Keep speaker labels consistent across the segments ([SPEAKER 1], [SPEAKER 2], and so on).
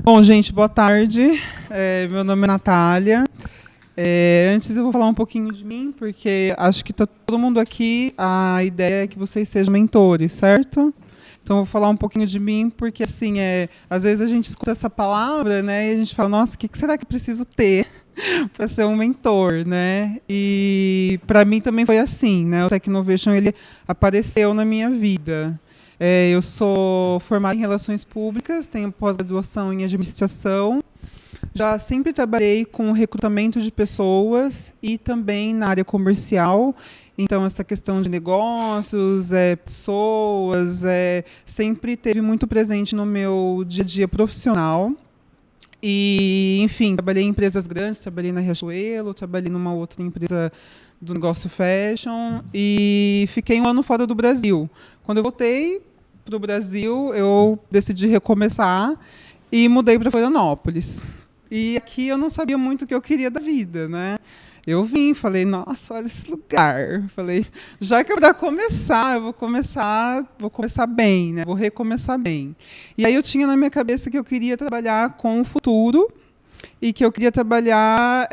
[SPEAKER 1] Bom, gente, boa tarde. Meu nome é Natália. Antes eu vou falar um pouquinho de mim, porque acho que está todo mundo aqui, a ideia é que vocês sejam mentores, certo? Então eu vou falar um pouquinho de mim, porque assim, às vezes a gente escuta essa palavra, né, e a gente fala, nossa, o que será que eu preciso ter para ser um mentor, né? E para mim também foi assim, né? O Technovation, ele apareceu na minha vida. Eu sou formada em Relações Públicas, tenho pós-graduação em Administração. Já sempre trabalhei com recrutamento de pessoas e também na área comercial. Então, essa questão de negócios, pessoas, sempre esteve muito presente no meu dia a dia profissional. E, enfim, trabalhei em empresas grandes, trabalhei na Riachuelo, trabalhei numa outra empresa do negócio fashion e fiquei um ano fora do Brasil. Quando eu voltei para o Brasil, eu decidi recomeçar e mudei para Florianópolis. E aqui eu não sabia muito o que eu queria da vida, né? Eu vim, falei, nossa, olha esse lugar. Falei, já que é para começar, eu vou começar bem, né? Vou recomeçar bem. E aí eu tinha na minha cabeça que eu queria trabalhar com o futuro e que eu queria trabalhar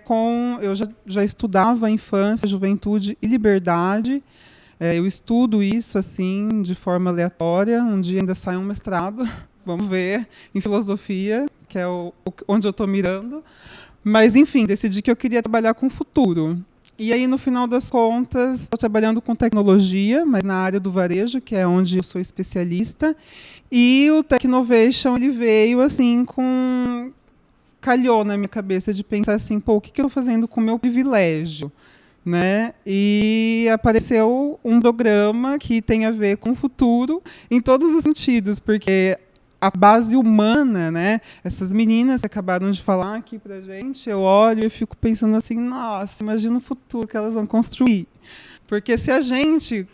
[SPEAKER 1] com... Eu já estudava infância, juventude e liberdade. Eu estudo isso assim de forma aleatória. Um dia ainda sai um mestrado, vamos ver, em filosofia, que é onde eu estou mirando. Mas, enfim, decidi que eu queria trabalhar com o futuro. E aí, no final das contas, estou trabalhando com tecnologia, mas na área do varejo, que é onde eu sou especialista. E o Technovation, ele veio assim calhou na minha cabeça de pensar assim, pô, o que eu estou fazendo com o meu privilégio? Né? E apareceu um programa que tem a ver com o futuro em todos os sentidos, porque a base humana, né? Essas meninas que acabaram de falar aqui pra gente, eu olho e fico pensando assim, nossa, imagina o futuro que elas vão construir. Porque se a gente,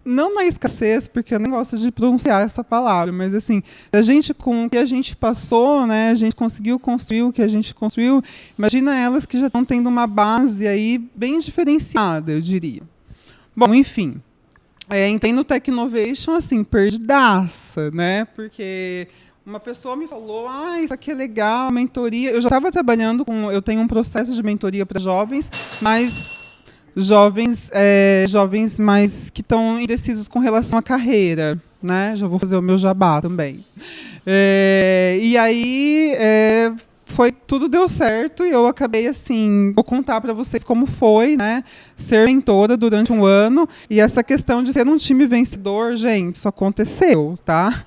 [SPEAKER 1] não na escassez, porque eu nem gosto de pronunciar essa palavra, mas assim, a gente com o que a gente passou, né, a gente conseguiu construir o que a gente construiu, imagina elas que já estão tendo uma base aí bem diferenciada, eu diria. Bom, enfim, entrei no Technovation assim, perdidaça, né, porque uma pessoa me falou, isso aqui é legal, mentoria. Eu já estava trabalhando eu tenho um processo de mentoria para jovens, mas jovens mais que estão indecisos com relação à carreira, né? Já vou fazer o meu jabá também. E aí tudo deu certo e eu acabei assim, vou contar para vocês como foi, né, ser mentora durante um ano. E essa questão de ser um time vencedor, gente, isso aconteceu, tá?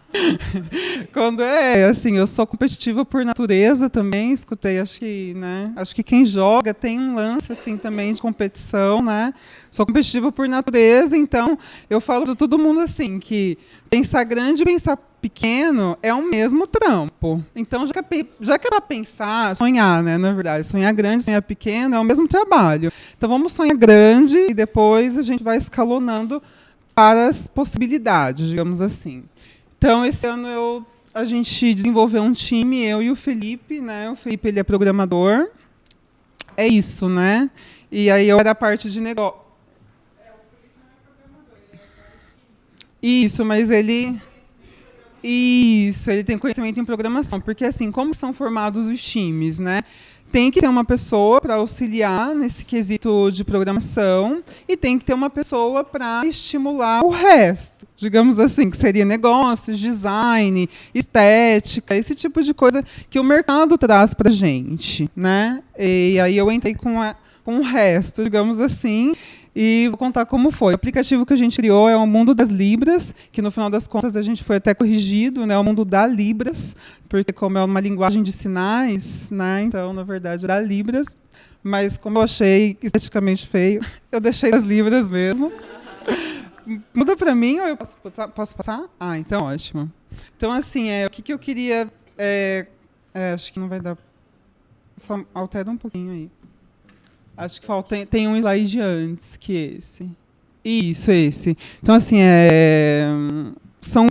[SPEAKER 1] Quando assim, eu sou competitiva por natureza também, escutei, acho que quem joga tem um lance assim também de competição, né? Sou competitiva por natureza, então eu falo para todo mundo assim que pensar grande e pensar pequeno é o mesmo trampo. Então, já que é para pensar, sonhar, né, na verdade, sonhar grande, sonhar pequeno é o mesmo trabalho. Então, vamos sonhar grande e depois a gente vai escalonando para as possibilidades, digamos assim. Então, esse ano a gente desenvolveu um time, eu e o Felipe, né? O Felipe, ele é programador. É isso, né? E aí eu era a parte de negócio. O Felipe não é programador, ele é parte de... Isso, mas ele... Isso, ele tem conhecimento em programação, porque assim, como são formados os times, né? Tem que ter uma pessoa para auxiliar nesse quesito de programação e tem que ter uma pessoa para estimular o resto, digamos assim, que seria negócios, design, estética, esse tipo de coisa que o mercado traz para a gente, né? E aí eu entrei com o resto, digamos assim, e vou contar como foi. O aplicativo que a gente criou é o Mundo das Libras, que no final das contas a gente foi até corrigido, né? O Mundo da Libras, porque como é uma linguagem de sinais, né? Então, na verdade, era Libras. Mas como eu achei esteticamente feio, eu deixei as Libras mesmo. Muda para mim ou eu posso passar? Então ótimo. Então, assim, o que eu queria... acho que não vai dar... Só altera um pouquinho aí. Acho que tem um slide antes que esse. Isso, esse. Então, assim, são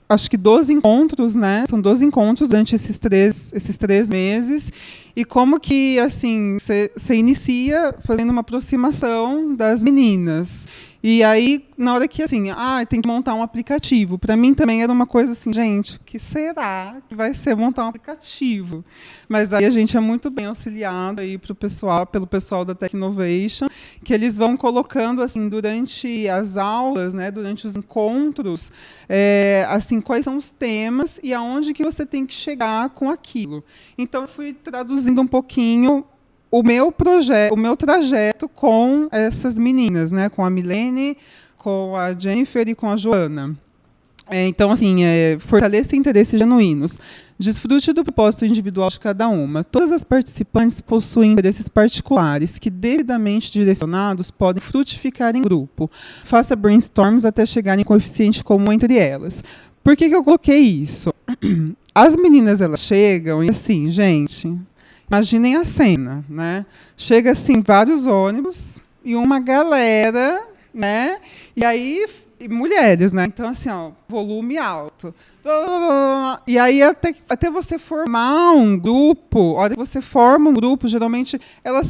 [SPEAKER 1] acho que 12 encontros, né? São 12 encontros durante esses três meses. E como que, assim, você inicia fazendo uma aproximação das meninas. E aí, na hora que, assim, tem que montar um aplicativo. Para mim também era uma coisa assim, gente, o que será que vai ser montar um aplicativo? Mas aí a gente é muito bem auxiliado aí pelo pessoal da Technovation, que eles vão colocando, assim, durante as aulas, né, durante os encontros, assim, quais são os temas e aonde que você tem que chegar com aquilo. Então, eu fui traduzindo um pouquinho o meu trajeto com essas meninas, né, com a Milene, com a Jennifer e com a Joana. Então, assim, fortaleça interesses genuínos. Desfrute do propósito individual de cada uma. Todas as participantes possuem interesses particulares que, devidamente direcionados, podem frutificar em grupo. Faça brainstorms até chegar em coeficiente comum entre elas. Por que eu coloquei isso? As meninas, elas chegam e, assim, gente, imaginem a cena, né? Chega, assim, vários ônibus e uma galera, né? E aí... E mulheres, né? Então, assim, volume alto. E aí, até você formar um grupo, a hora que você forma um grupo, geralmente, elas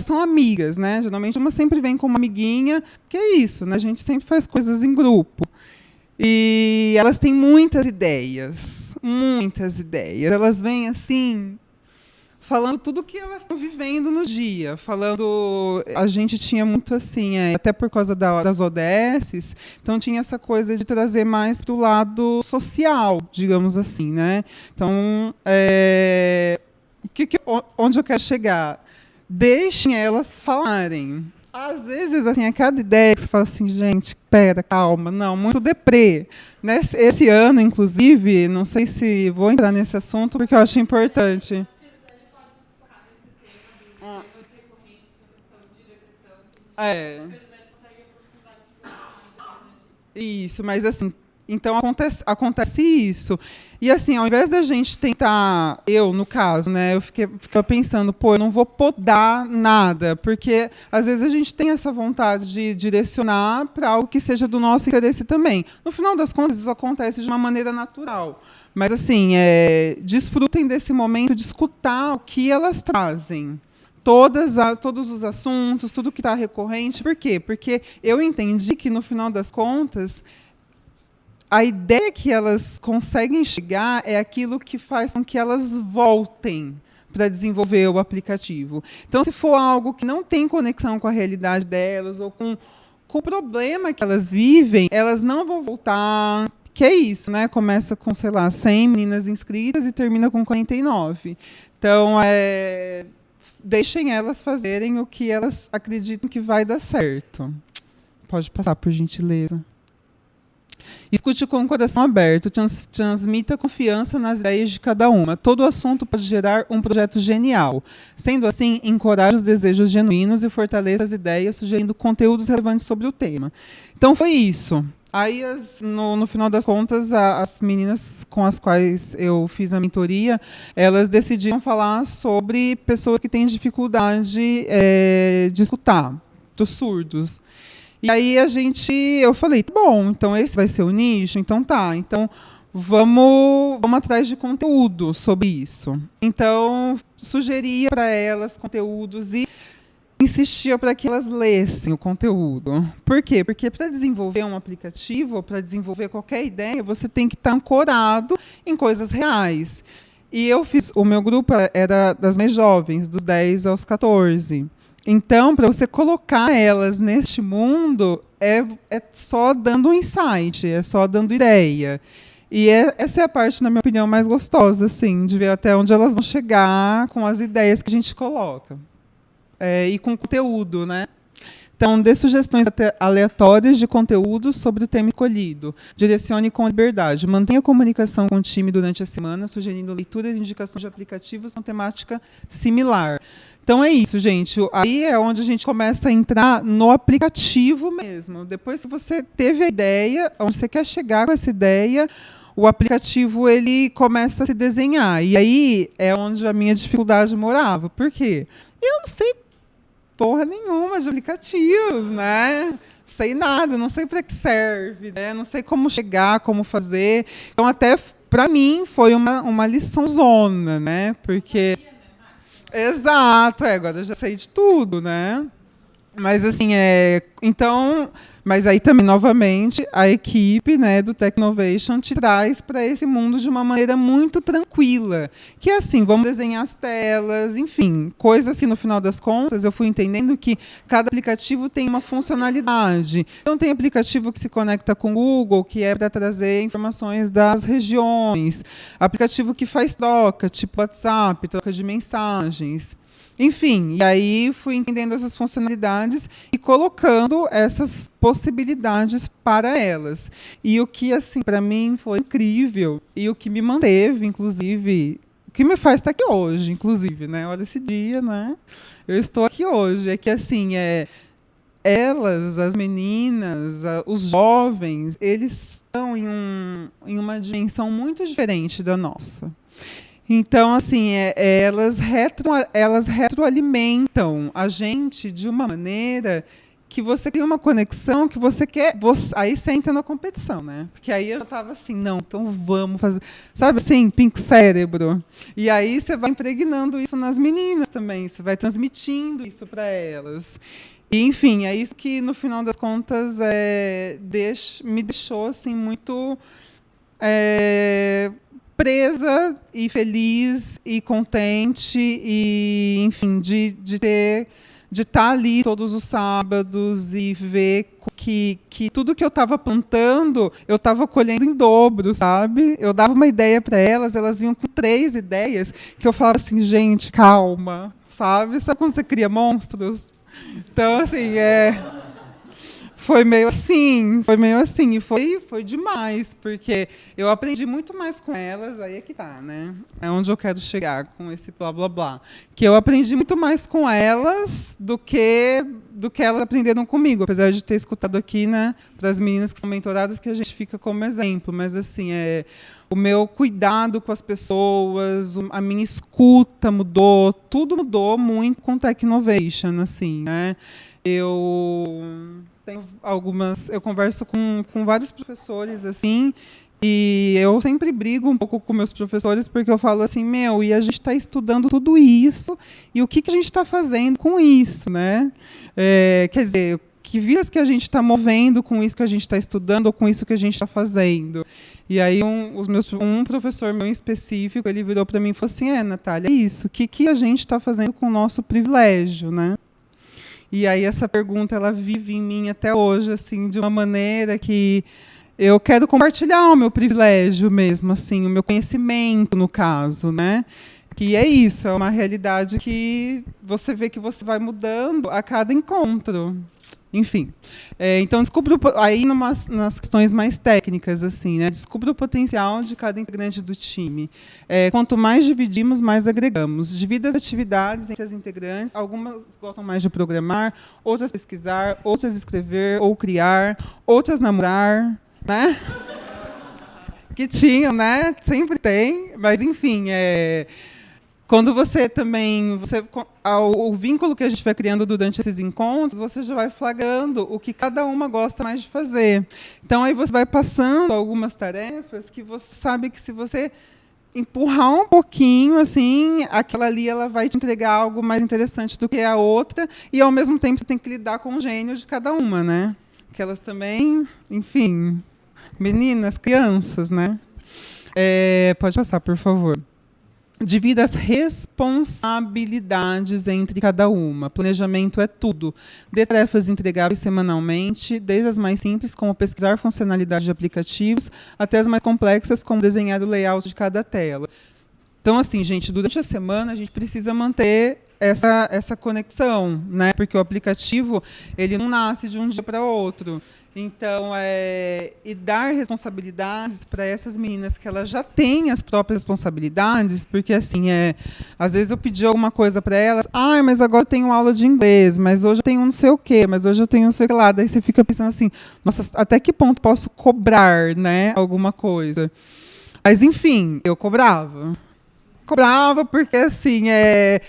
[SPEAKER 1] são amigas, né? Geralmente, uma sempre vem com uma amiguinha, que é isso, né? A gente sempre faz coisas em grupo. E elas têm muitas ideias. Muitas ideias. Elas vêm, assim... falando tudo o que elas estão vivendo no dia. A gente tinha muito assim, até por causa das ODSs, então tinha essa coisa de trazer mais para o lado social, digamos assim, né? Então, onde eu quero chegar? Deixem elas falarem. Às vezes, assim, a cada ideia que você fala assim, gente, pera, calma, não, muito deprê. Esse ano, inclusive, não sei se vou entrar nesse assunto, porque eu acho importante. Isso, mas assim, então acontece isso. E assim, ao invés da gente tentar, no caso, né, eu ficava pensando, eu não vou podar nada, porque às vezes a gente tem essa vontade de direcionar para algo que seja do nosso interesse também. No final das contas, isso acontece de uma maneira natural. Mas assim, desfrutem desse momento de escutar o que elas trazem. Todos os assuntos, tudo que está recorrente. Por quê? Porque eu entendi que, no final das contas, a ideia que elas conseguem chegar é aquilo que faz com que elas voltem para desenvolver o aplicativo. Então, se for algo que não tem conexão com a realidade delas ou com o problema que elas vivem, elas não vão voltar. Que é isso, né? Começa com, 100 meninas inscritas e termina com 49. Então, deixem elas fazerem o que elas acreditam que vai dar certo. Pode passar, por gentileza. Escute com o coração aberto, transmita confiança nas ideias de cada uma. Todo assunto pode gerar um projeto genial. Sendo assim, encoraje os desejos genuínos e fortaleça as ideias, sugerindo conteúdos relevantes sobre o tema. Então, foi isso. Aí, no final das contas, as meninas com as quais eu fiz a mentoria, elas decidiram falar sobre pessoas que têm dificuldade de escutar, dos surdos. E aí eu falei, bom, então esse vai ser o nicho? Então tá, então vamos atrás de conteúdo sobre isso. Então, sugeria para elas conteúdos e insistia para que elas lessem o conteúdo. Por quê? Porque para desenvolver um aplicativo, para desenvolver qualquer ideia, você tem que estar ancorado em coisas reais. E o meu grupo era das mais jovens, dos 10 aos 14. Então, para você colocar elas neste mundo, é só dando um insight, é só dando ideia. E essa é a parte, na minha opinião, mais gostosa, assim, de ver até onde elas vão chegar com as ideias que a gente coloca. E com conteúdo, né? Então, dê sugestões aleatórias de conteúdo sobre o tema escolhido. Direcione com liberdade. Mantenha a comunicação com o time durante a semana, sugerindo leituras e indicações de aplicativos com temática similar. Então, é isso, gente. Aí é onde a gente começa a entrar no aplicativo mesmo. Depois que você teve a ideia, onde você quer chegar com essa ideia, o aplicativo ele começa a se desenhar. E aí é onde a minha dificuldade morava. Por quê? Eu não sei porra nenhuma de aplicativos, né? Sei nada, não sei para que serve, né? Não sei como chegar, como fazer. Então, até para mim foi uma lição zona, né? Porque exato, agora eu já sei de tudo, né? Mas assim, Então, mas aí também, novamente, a equipe, né, do Technovation te traz para esse mundo de uma maneira muito tranquila. Que é assim, vamos desenhar as telas, enfim, coisas assim, no final das contas, eu fui entendendo que cada aplicativo tem uma funcionalidade. Então, tem aplicativo que se conecta com o Google, que é para trazer informações das regiões. Aplicativo que faz troca, tipo WhatsApp, troca de mensagens. Enfim, e aí fui entendendo essas funcionalidades e colocando essas possibilidades para elas. E o que, assim, para mim foi incrível e o que me manteve, inclusive, o que me faz estar aqui hoje, inclusive, né? Olha esse dia, né? Eu estou aqui hoje. É que, assim, elas, as meninas, os jovens, eles estão em uma dimensão muito diferente da nossa. Então, assim, elas retroalimentam a gente de uma maneira que você cria uma conexão que você quer. Aí você entra na competição, né? Porque aí eu estava assim, não, então vamos fazer. Sabe assim, pink cérebro. E aí você vai impregnando isso nas meninas também, você vai transmitindo isso para elas. E, enfim, é isso que, no final das contas, me deixou assim, muito. Presa e feliz e contente e, enfim, de estar ali todos os sábados e ver que tudo que eu estava plantando, eu estava colhendo em dobro, sabe? Eu dava uma ideia para elas, elas vinham com 3 ideias que eu falava assim, gente, calma, sabe? Sabe quando você cria monstros? Então, assim, foi meio assim, e foi demais, porque eu aprendi muito mais com elas, aí é que tá, né? É onde eu quero chegar com esse blá blá blá. Que eu aprendi muito mais com elas do que elas aprenderam comigo, apesar de ter escutado aqui, né, para as meninas que são mentoradas, que a gente fica como exemplo, mas assim, o meu cuidado com as pessoas, a minha escuta mudou, tudo mudou muito com Technovation, assim, né? Eu converso com vários professores, assim, e eu sempre brigo um pouco com meus professores, porque eu falo assim, e a gente está estudando tudo isso, e o que a gente está fazendo com isso, né? Quer dizer, que vidas que a gente está movendo com isso que a gente está estudando, ou com isso que a gente está fazendo. E aí um professor meu em específico, ele virou para mim e falou assim, Natália, é isso, o que a gente está fazendo com o nosso privilégio, né? E aí essa pergunta, ela vive em mim até hoje, assim, de uma maneira que eu quero compartilhar o meu privilégio mesmo, assim, o meu conhecimento, no caso, né? Que é isso, é uma realidade que você vê que você vai mudando a cada encontro. Enfim, então descubra aí nas questões mais técnicas, assim, né? Descubra o potencial de cada integrante do time. Quanto mais dividimos, mais agregamos. Divida as atividades entre as integrantes. Algumas gostam mais de programar, outras pesquisar, outras escrever ou criar, outras namorar, né? Que tinham, né? Sempre tem, mas enfim, quando o vínculo que a gente vai criando durante esses encontros, você já vai flagrando o que cada uma gosta mais de fazer. Então, aí você vai passando algumas tarefas que você sabe que, se você empurrar um pouquinho, assim, aquela ali ela vai te entregar algo mais interessante do que a outra, e, ao mesmo tempo, você tem que lidar com o gênio de cada uma, né? Que elas também, enfim, meninas, crianças, né? Pode passar, por favor. Divida as responsabilidades entre cada uma. Planejamento é tudo. Dê tarefas entregáveis semanalmente, desde as mais simples, como pesquisar funcionalidades de aplicativos, até as mais complexas, como desenhar o layout de cada tela. Então, assim, gente, durante a semana a gente precisa manter essa conexão, né? Porque o aplicativo, ele não nasce de um dia para outro. Então, e dar responsabilidades para essas meninas que elas já têm as próprias responsabilidades, porque, assim, às vezes eu pedi alguma coisa para elas, mas agora eu tenho aula de inglês, mas hoje eu tenho não sei o quê, mas hoje eu tenho não sei o que lá. Daí você fica pensando assim, nossa, até que ponto posso cobrar, né, alguma coisa? Mas, enfim, eu cobrava. Cobrava porque, assim, é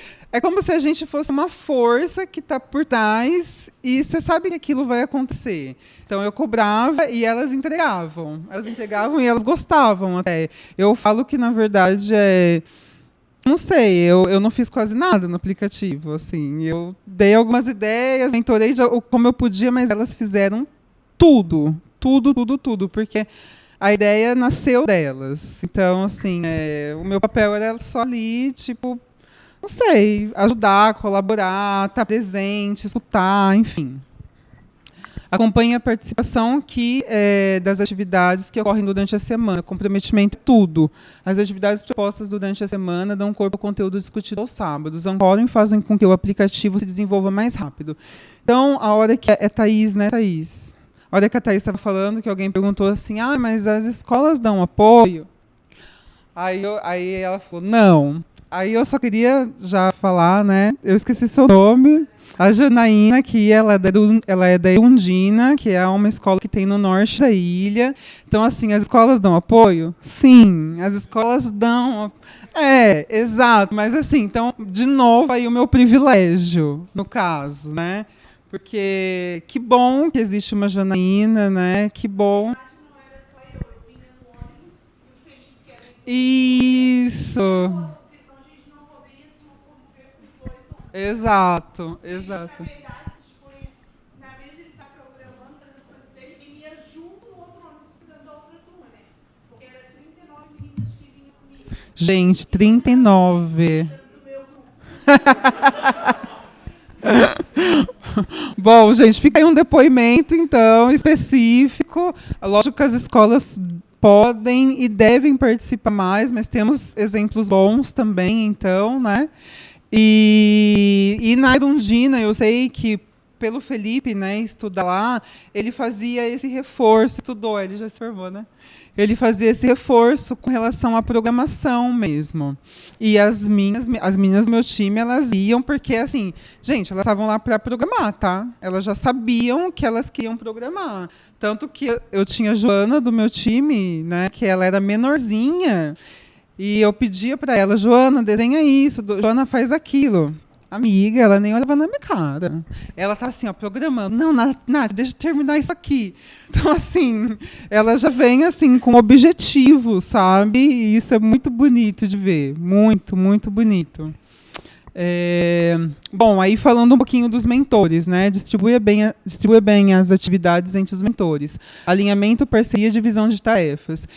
[SPEAKER 1] como se a gente fosse uma força que está por trás e você sabe que aquilo vai acontecer. Então, eu cobrava e elas entregavam. Elas entregavam e elas gostavam até. Eu falo que, na verdade, Não sei, eu não fiz quase nada no aplicativo, assim. Eu dei algumas ideias, mentorei como eu podia, mas elas fizeram tudo, tudo, tudo, tudo, porque a ideia nasceu delas. Então, assim, o meu papel era só ali, tipo, não sei, ajudar, colaborar, estar presente, escutar, enfim. Acompanhe a participação das atividades que ocorrem durante a semana. Comprometimento é tudo. As atividades propostas durante a semana dão corpo ao conteúdo discutido aos sábados. Ancoram e fazem com que o aplicativo se desenvolva mais rápido. Então, a hora que é Thaís, né, Thaís? A hora que a Thaís estava falando, que alguém perguntou assim, mas as escolas dão apoio? Aí ela falou, não. Aí eu só queria já falar, né? Eu esqueci seu nome. A Janaína, que ela é da Undina, que é uma escola que tem no norte da ilha. Então, assim, as escolas dão apoio? Sim, as escolas dão. Exato. Mas, assim, então, de novo, aí o meu privilégio, no caso, né? Porque que bom que existe uma Janaína, né? Que bom. Isso. Exato, exato. Gente, 39. Bom, gente, fica aí um depoimento, então, específico. Lógico que as escolas podem e devem participar mais, mas temos exemplos bons também, então, né? E na Irundina, eu sei que pelo Felipe, né, estudar lá, ele fazia esse reforço, ele já se formou, né? Ele fazia esse reforço com relação à programação mesmo. E as meninas do meu time, elas iam porque, assim, gente, elas estavam lá para programar, tá? Elas já sabiam que elas queriam programar. Tanto que eu tinha a Joana do meu time, né, que ela era menorzinha, e eu pedia para ela, Joana, desenha isso, Joana, faz aquilo. Amiga, ela nem olhava na minha cara. Ela tá assim, ó, programando. Não, Nath, deixa eu terminar isso aqui. Então, assim, ela já vem assim com objetivo, sabe? E isso é muito bonito de ver. Muito, muito bonito. Bom, aí falando um pouquinho dos mentores, né? Distribui bem as atividades entre os mentores. Alinhamento, parceria e divisão de tarefas.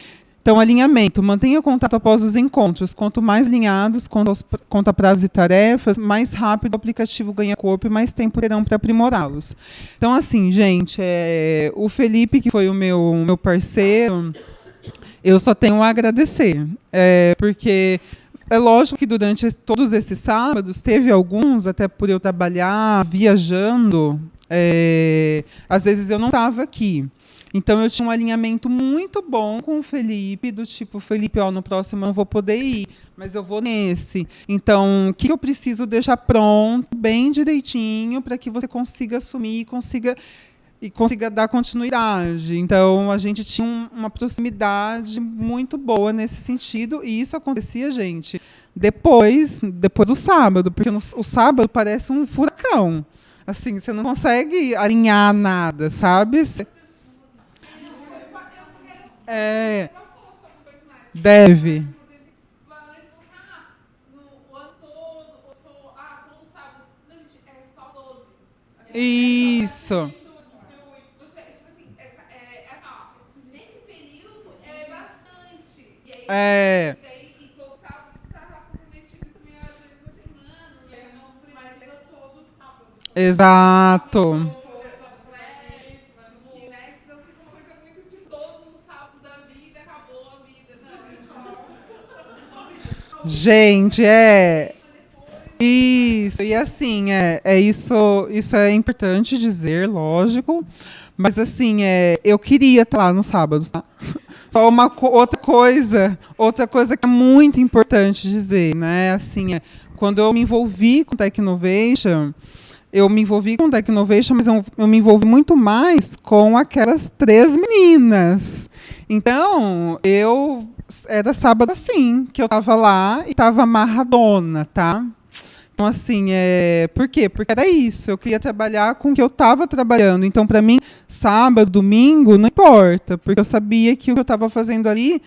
[SPEAKER 1] Então, alinhamento. Mantenha contato após os encontros. Quanto mais alinhados quanto a prazos e tarefas, mais rápido o aplicativo ganha corpo e mais tempo terão para aprimorá-los. Então, assim, gente, o Felipe, que foi o meu parceiro, eu só tenho a agradecer. Porque é lógico que durante todos esses sábados, teve alguns, até por eu trabalhar viajando, às vezes eu não estava aqui. Então, eu tinha um alinhamento muito bom com o Felipe, do tipo, Felipe, no próximo eu não vou poder ir, mas eu vou nesse. Então, o que eu preciso deixar pronto, bem direitinho, para que você consiga assumir e consiga dar continuidade. Então, a gente tinha uma proximidade muito boa nesse sentido, e isso acontecia, gente, depois do sábado, porque o sábado parece um furacão. Assim, você não consegue alinhar nada, sabe? Deve. Isso. Exato. Gente, isso, e assim, isso é importante dizer, lógico, mas assim, eu queria estar lá no sábado, tá? Só outra coisa que é muito importante dizer, né? Assim, quando eu me envolvi com Tecnovation, mas eu me envolvi muito mais com aquelas 3 meninas. Então, era sábado assim, que eu estava lá e estava amarradona, tá? Então, assim, por quê? Porque era isso, eu queria trabalhar com o que eu estava trabalhando. Então, para mim, sábado, domingo, não importa, porque eu sabia que o que eu estava fazendo ali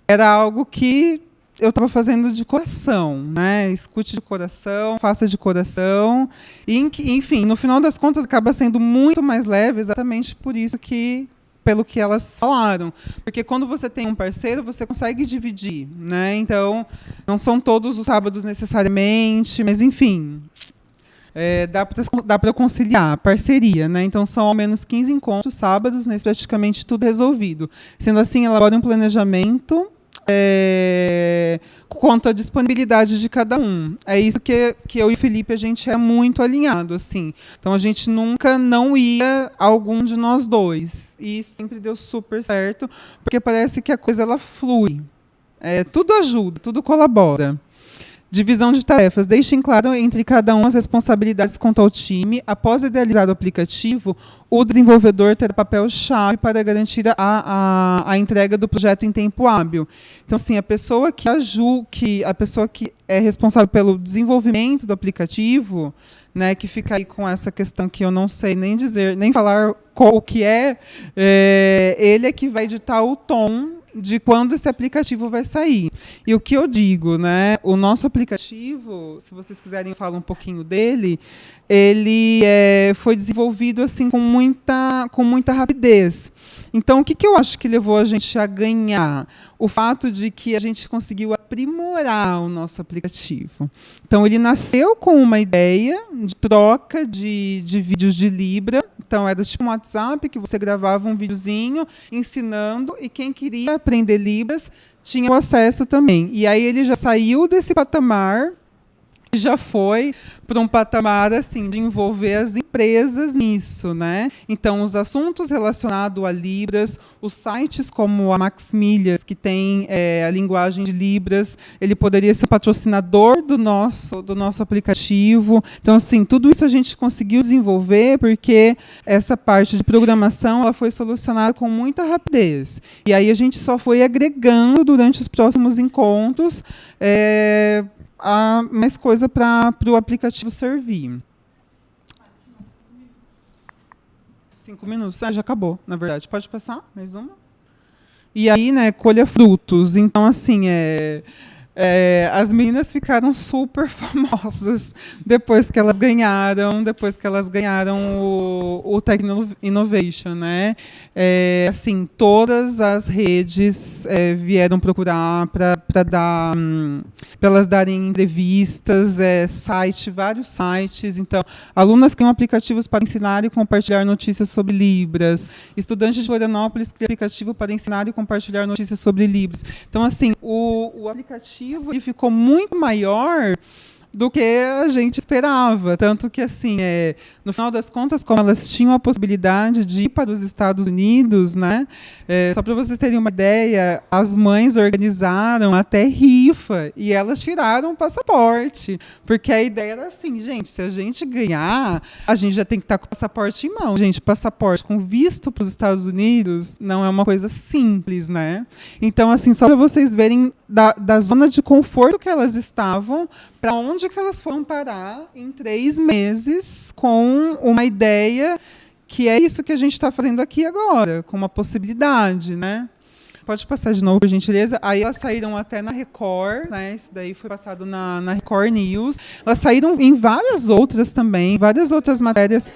[SPEAKER 1] era algo que eu estava fazendo de coração, né? Escute de coração, faça de coração. E, enfim, no final das contas, acaba sendo muito mais leve, exatamente por isso que, pelo que elas falaram. Porque quando você tem um parceiro, você consegue dividir, né? Então, não são todos os sábados necessariamente, mas, enfim, dá para conciliar, parceria, né? Então, são ao menos 15 encontros sábados, né? Praticamente tudo resolvido. Sendo assim, elabora um planejamento quanto à disponibilidade de cada um. É isso que eu e o Felipe, a gente é muito alinhado, assim. Então, a gente nunca não ia algum de nós dois. E sempre deu super certo, porque parece que a coisa ela flui. Tudo ajuda, tudo colabora. Divisão de tarefas. Deixem claro entre cada um as responsabilidades quanto ao time. Após idealizar o aplicativo, o desenvolvedor terá papel-chave para garantir a entrega do projeto em tempo hábil. Então, assim, a pessoa que é responsável pelo desenvolvimento do aplicativo, né, que fica aí com essa questão que eu não sei nem dizer, nem falar qual o que ele é que vai ditar o tom de quando esse aplicativo vai sair. E o que eu digo, né? O nosso aplicativo, se vocês quiserem falar um pouquinho dele, ele foi desenvolvido assim com muita rapidez. Então, o que eu acho que levou a gente a ganhar? O fato de que a gente conseguiu aprimorar o nosso aplicativo. Então, ele nasceu com uma ideia de troca de vídeos de Libra. Então, era tipo um WhatsApp que você gravava um videozinho ensinando e quem queria aprender Libras tinha o acesso também. E aí ele já saiu desse patamar e já foi para um patamar assim de envolver as empresas nisso, né? Então, os assuntos relacionados a Libras, os sites como a Max Milhas, que tem a linguagem de Libras, ele poderia ser patrocinador do nosso aplicativo. Então, assim, tudo isso a gente conseguiu desenvolver porque essa parte de programação ela foi solucionada com muita rapidez. E aí a gente só foi agregando durante os próximos encontros mais coisa para o aplicativo servir. 5 minutos. Já acabou, na verdade. Pode passar? Mais uma? E aí, né, colha frutos. Então, assim, as meninas ficaram super famosas depois que elas ganharam o Techno Innovation, né? Assim, todas as redes vieram procurar para elas darem entrevistas, vários sites. Então, alunas criam aplicativos para ensinar e compartilhar notícias sobre Libras. Estudantes de Florianópolis criam aplicativo para ensinar e compartilhar notícias sobre Libras. Então, assim, o aplicativo ele ficou muito maior do que a gente esperava. Tanto que, assim, no final das contas, como elas tinham a possibilidade de ir para os Estados Unidos, né? Só para vocês terem uma ideia, as mães organizaram até rifa e elas tiraram o passaporte. Porque a ideia era assim, gente, se a gente ganhar, a gente já tem que estar com o passaporte em mão. Gente, passaporte com visto para os Estados Unidos não é uma coisa simples, né? Então, assim, só para vocês verem da zona de conforto que elas estavam, para onde que elas foram parar em 3 meses com uma ideia que é isso que a gente está fazendo aqui agora, com uma possibilidade, né? Pode passar de novo, por gentileza. Aí elas saíram até na Record, né? Isso daí foi passado na Record News. Elas saíram em várias outras também, várias outras matérias.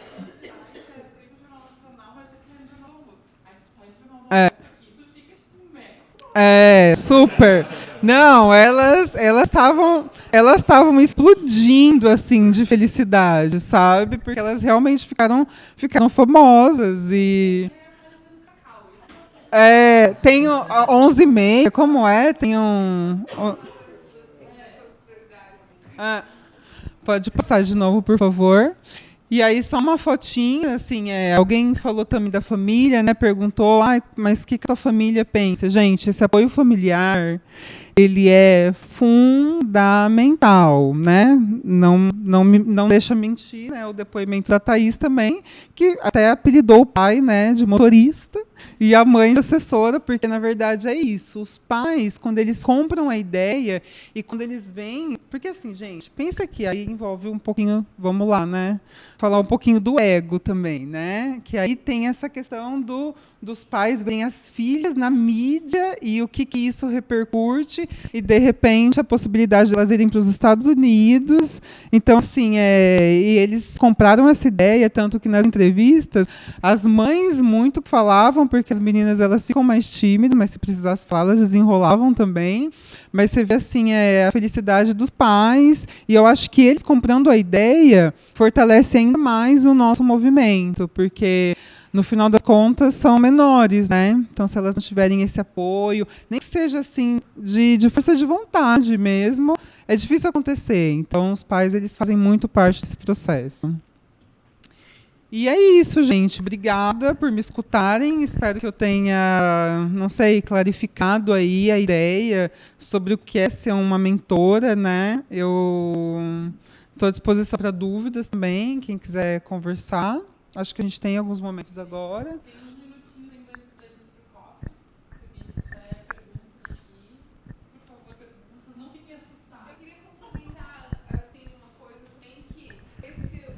[SPEAKER 1] Super. Não, elas estavam explodindo assim de felicidade, sabe? Porque elas realmente ficaram famosas e tem 11h30, como é? Tem pode passar de novo, por favor. E aí, só uma fotinha, assim, alguém falou também da família, né? Perguntou, mas o que a tua família pensa? Gente, esse apoio familiar, ele é fundamental, né? Não deixa mentir, né? O depoimento da Thaís também, que até apelidou o pai, né, de motorista, e a mãe de assessora, porque na verdade é isso. Os pais, quando eles compram a ideia e quando eles vêm, porque assim, gente, pensa que aí envolve um pouquinho, vamos lá, né? Falar um pouquinho do ego também, né? Que aí tem essa questão dos pais verem as filhas na mídia e o que isso repercute gente, e de repente a possibilidade de elas irem para os Estados Unidos. Então, assim, e eles compraram essa ideia, tanto que nas entrevistas as mães muito falavam, porque as meninas elas ficam mais tímidas, mas se precisasse falar, elas desenrolavam também. Mas você vê assim, a felicidade dos pais, e eu acho que eles comprando a ideia fortalece ainda mais o nosso movimento, porque no final das contas são menores, né? Então, se elas não tiverem esse apoio, nem que seja assim de força de vontade mesmo, é difícil acontecer. Então, os pais eles fazem muito parte desse processo. E é isso, gente. Obrigada por me escutarem. Espero que eu tenha, não sei, clarificado aí a ideia sobre o que é ser uma mentora, né? Eu estou à disposição para dúvidas também, quem quiser conversar. Acho que a gente tem alguns momentos agora.
[SPEAKER 2] Tem uns minutinhos ainda antes da gente ir pro coffee. Se alguém tiver perguntas aqui, por favor, perguntas. Não fiquem assustados.
[SPEAKER 3] Eu queria complementar assim, uma coisa também, que esse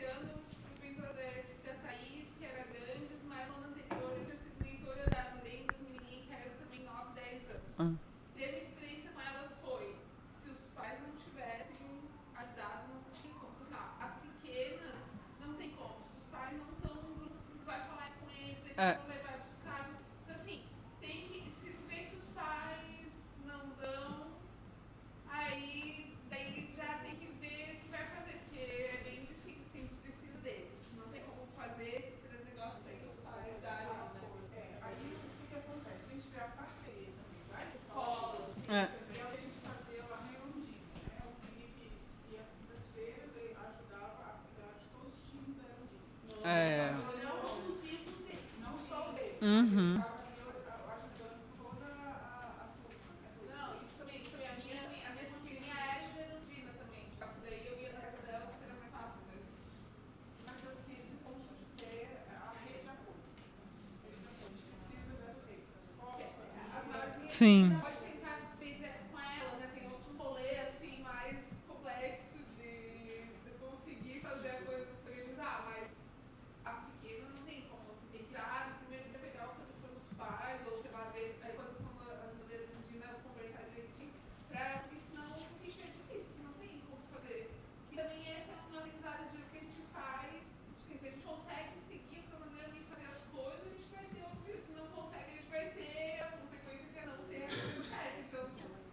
[SPEAKER 3] ano eu fui mentora da Thaís, que era Grandes, mas no ano anterior eu já fui mentora da Mirei, das menininhas, que era também 9, 10 anos. E a minha experiência com elas foi, se os pais não tivessem ajudado, não tinha como. As pequenas, não tem como. Se os pais não estão junto, você vai falar com eles, eles vão levar buscar. Então, assim, tem que, se vê que os pais não dão, aí daí já tem que ver o que vai fazer, porque é bem difícil, assim, precisa deles. Não tem como fazer esse negócio sem os pais darem uma força.
[SPEAKER 2] Aí o que acontece? A gente vê a parceria também, várias
[SPEAKER 3] Escolas.
[SPEAKER 2] E a gente fazia lá na Erundina, né? O Felipe ia às quintas-feiras e ajudava a cuidar de todos os times da Erundina. Não exclusivo dele, não só o dele.
[SPEAKER 1] Uhum.
[SPEAKER 2] Ele estava ali ajudando toda a turma, né?
[SPEAKER 3] Não, isso também. A mesma pequenininha era de Erundina também. Só que daí eu ia na casa delas, que era mais fácil,
[SPEAKER 2] Mas assim, esse ponto de ser a rede de apoio. A rede de apoio, a gente precisa dessa rede, essa escola,
[SPEAKER 3] as maiorzinhas
[SPEAKER 1] Sim.
[SPEAKER 3] pode tentar ver direto com elas, né? Tem outro rolê assim mais complexo de conseguir fazer a coisa se organizar, mas as pequenas não tem como. Você tem que ir primeiro dia pegar o telefone dos pais, ou sei lá, ver aí quando são as mulheres do dia, conversar direitinho, porque senão fica difícil, você não tem como fazer. E também essa é uma aprendizado de o que a gente faz, assim, se a gente consegue seguir o cronograma e fazer as coisas, a gente vai ter o se não consegue, a gente vai ter a consequência que é não ter a coisa certa. Então,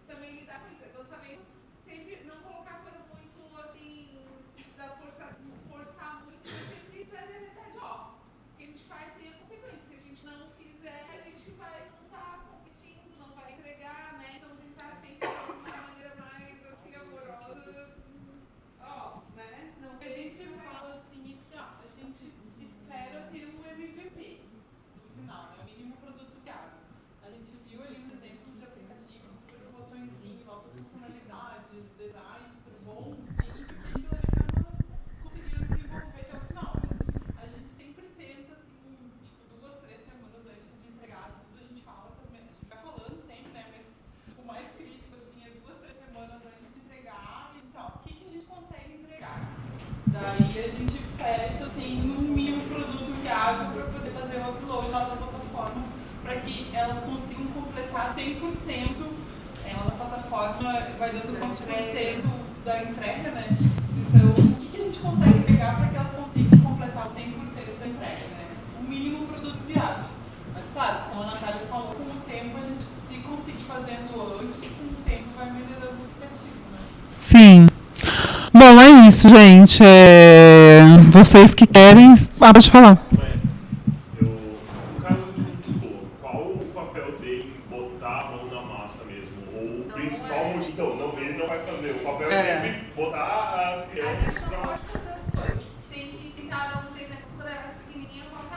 [SPEAKER 3] também lidar com isso. Então, também sempre não colocar coisa muito assim, forçar muito, mas sempre trazer a verdade, ó. O que a gente faz tem a consequência. Se a gente não fizer, a gente vai não estar competindo, não vai entregar, né? Então, tentar sempre de uma maneira mais assim, amorosa, ó, né? Não
[SPEAKER 2] a gente fala assim, que ó, a gente espera ter um MVP no final, né? O mínimo produto viável. A gente viu ali uns exemplos de aplicativos super com botõezinho, altas funcionalidades, designs super bons, assim, que aquilo ali acaba conseguindo desenvolver até o final. Mas a gente sempre tenta, assim, tipo, 2, 3 semanas antes de entregar tudo, a gente fala com as meninas, a gente vai falando sempre, né? Mas o mais crítico, assim, é 2, 3 semanas antes de entregar, e a gente, ó, o que a gente consegue entregar? Daí a gente fecha, assim, um mínimo produto viável para poder fazer o upload lá da plataforma, para que elas consigam completar 100%. Ela na plataforma vai dando quantos por cento da entrega, né? Então, o que a gente consegue entregar para que elas consigam completar 100% da entrega, né? Um mínimo produto viável. Mas, claro, como a Natália falou, com o tempo a gente, se conseguir fazendo antes, com o tempo vai melhorando o aplicativo, né?
[SPEAKER 1] Sim. Bom, é isso, gente. Vocês que querem. Pode falar.
[SPEAKER 4] No caso de um tutor, qual o papel dele em botar a mão na massa mesmo? Ou o principal motivo? Então, não, ele não vai fazer. O papel é sempre botar as
[SPEAKER 3] A
[SPEAKER 4] crianças
[SPEAKER 3] gente não
[SPEAKER 4] pra.
[SPEAKER 3] pode fazer as coisas. Tem que tentar dar um jeito, né? Quando ela é pequenininha, eu posso,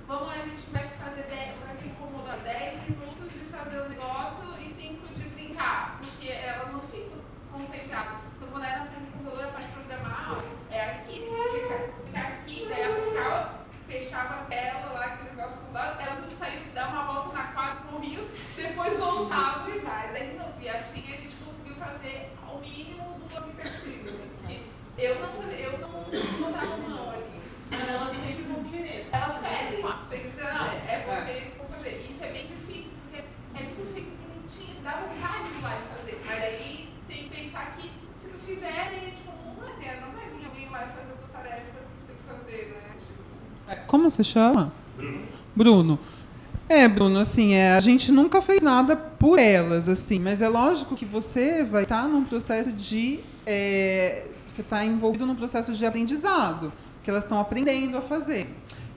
[SPEAKER 3] vamos lá, a gente vai fazer, vai incomodar 10 minutos de fazer o negócio e 5 de brincar. Porque elas não ficam concentradas. Então, quando elas têm computador, para programar, aqui, tem que ficar aqui, daí ela fechava a tela lá, aquele negócio com dado, elas iam sair, dar uma volta na quadra, corriam, depois voltavam e mais. Daí, não, e assim a gente conseguiu fazer ao mínimo do aplicativo. Assim, porque eu não fizer, e tipo, não, assim, não vai vir alguém lá e fazer as tuas tarefas que tu tem que fazer, né? Tipo,
[SPEAKER 1] Como você chama?
[SPEAKER 4] Bruno.
[SPEAKER 1] Bruno. Bruno, assim, a gente nunca fez nada por elas, assim, mas é lógico que você vai estar num processo de... você está envolvido num processo de aprendizado, que elas estão aprendendo a fazer.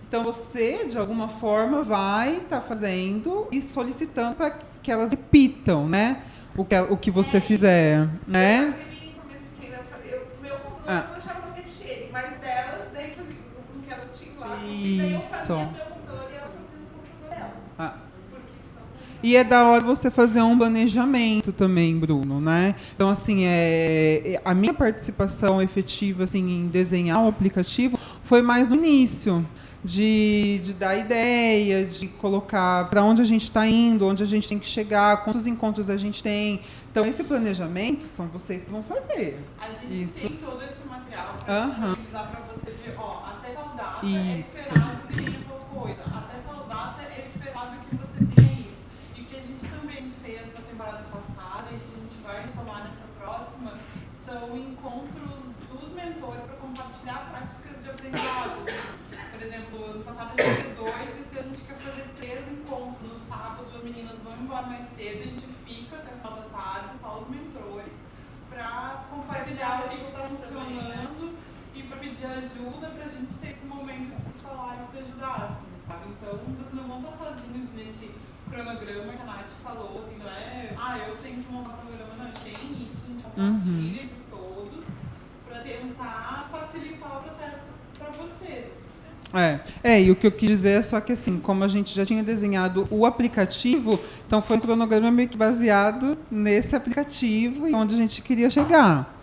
[SPEAKER 1] Então, você, de alguma forma, vai estar fazendo e solicitando para que elas repitam, né? O que você fizer, né?
[SPEAKER 3] Eu fazia isso mesmo que ainda fazia. O meu computador eu deixava fazer de cheiro, mas delas, daí fazia com que elas tinham lá, assim, daí eu fazia no meu computador e elas faziam no computador delas. Porque senão...
[SPEAKER 1] E é da hora você fazer um planejamento também, Bruno, né? Então, assim, a minha participação efetiva assim, em desenhar o aplicativo foi mais no início. De dar ideia, de colocar para onde a gente está indo, onde a gente tem que chegar, quantos encontros a gente tem. Então, esse planejamento são vocês que vão fazer.
[SPEAKER 2] A gente
[SPEAKER 1] Isso.
[SPEAKER 2] tem todo esse material para disponibilizar para você de, até tal data é
[SPEAKER 1] Isso.
[SPEAKER 2] esperado que tenha tal coisa, até tal data é esperado que você tenha isso. E o que a gente também fez na temporada passada e que a gente vai retomar nessa próxima são encontros dos mentores para compartilhar práticas de aprendizado. Por exemplo, ano passado a gente fez 2 e se a gente quer fazer 3 encontros no sábado, as meninas vão embora mais cedo, a gente fica até o final da tarde, só os mentores, para compartilhar o que está funcionando e para pedir ajuda para a gente ter esse momento de se falar e se ajudar, assim, sabe? Então, vocês não vão estar sozinhos nesse cronograma que a Nath falou, assim, não é, eu tenho que montar um cronograma, não, tem isso, a gente compartilha entre todos para tentar facilitar o processo para vocês.
[SPEAKER 1] E o que eu quis dizer é só que, assim, como a gente já tinha desenhado o aplicativo, então foi um cronograma meio que baseado nesse aplicativo e onde a gente queria chegar.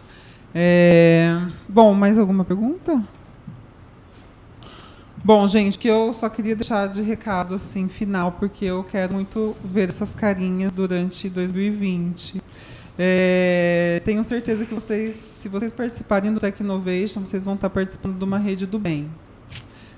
[SPEAKER 1] Bom, mais alguma pergunta? Bom, gente, que eu só queria deixar de recado, assim, final, porque eu quero muito ver essas carinhas durante 2020. Tenho certeza que vocês, se vocês participarem do Technovation, vocês vão estar participando de uma rede do bem.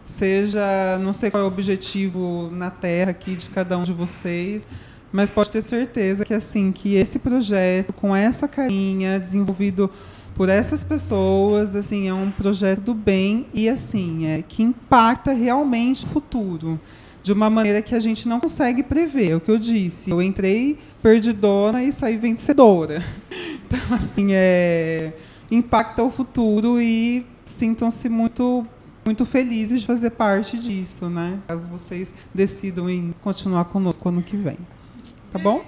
[SPEAKER 1] Seja, não sei qual é o objetivo na Terra aqui de cada um de vocês, mas pode ter certeza que assim, que esse projeto com essa carinha desenvolvido por essas pessoas, assim, é um projeto do bem e assim, que impacta realmente o futuro de uma maneira que a gente não consegue prever. É o que eu disse, eu entrei perdidona e saí vencedora. Então, assim, impacta o futuro e sintam-se muito felizes de fazer parte disso, né? Caso vocês decidam em continuar conosco ano que vem. Tá bom?